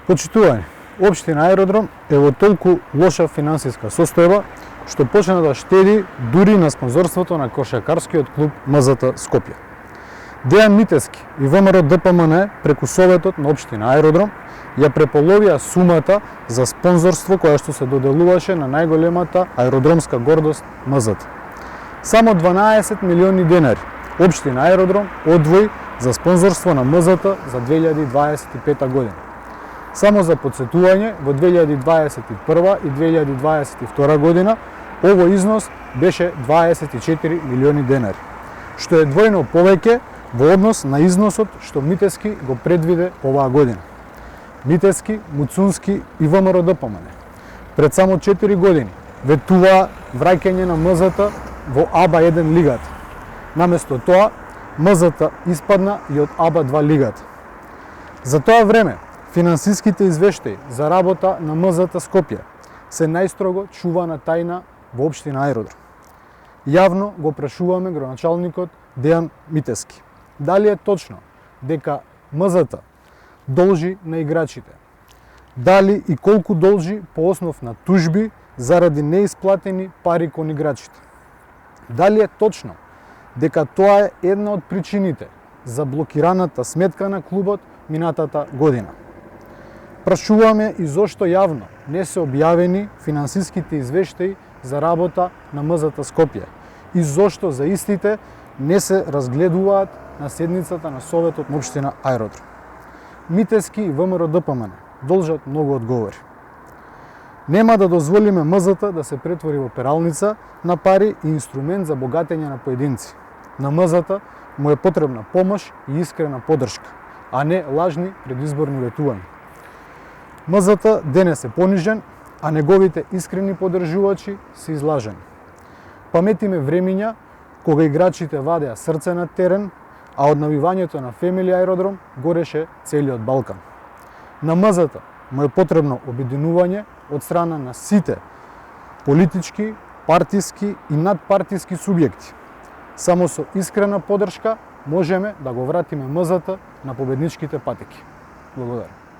Почитувани, Општина Аеродром е во толку лоша финансиска состојба што почна да штеди дури на спонзорството на кошакарскиот клуб МЗТ Скопје. Дејан Митевски и ВМРО ДПМН преку Советот на Општина Аеродром ја преполовија сумата за спонзорство која што се доделуваше на најголемата аеродромска гордост МЗТ. Само 12 милиони денари Општина Аеродром одвои за спонзорство на МЗТ за 2025 година. Само за подсетување, во 2021 и 2022 година овој износ беше 24 милиони денари, што е двојно повеќе во однос на износот што Митевски го предвиде оваа година. Митевски, Муцунски и ВМРО ДПМН пред само 4 години ветуваа враќање на МЗТ во АБА-1 лигата. Наместо тоа, МЗТ испадна и од АБА-2 лигата. За тоа време, финансиските извештаи за работа на МЗТ Скопје се најстрого чувана тајна во Општина Аеродром. Јавно го прашуваме градоначалникот Дејан Митевски дали е точно дека МЗТ должи на играчите, дали и колку должи по основ на тужби заради неисплатени пари кон играчите, дали е точно дека тоа е една од причините за блокираната сметка на клубот минатата година. Прашуваме и зошто јавно не се објавени финансиските извештаи за работа на МЗТ Скопје и зошто за истите не се разгледуваат на седницата на Советот на Општина Аеродром. Митевски и ВМРО ДПМН должат многу одговори. Нема да дозволиме МЗТ да се претвори во пералница на пари и инструмент за богатење на поединци. На МЗТ му е потребна помош и искрена поддршка, а не лажни предизборни ветувања. МЗТ денес е понижен, а неговите искрени поддржувачи се излажени. Паметиме времиња кога играчите вадеа срце на терен, а од навивањето на Фемили Аеродром гореше целиот Балкан. На МЗТ му е потребно обединување од страна на сите политички, партиски и надпартиски субјекти. Само со искрена поддршка можеме да го вратиме МЗТ на победничките патеки. Благодарам.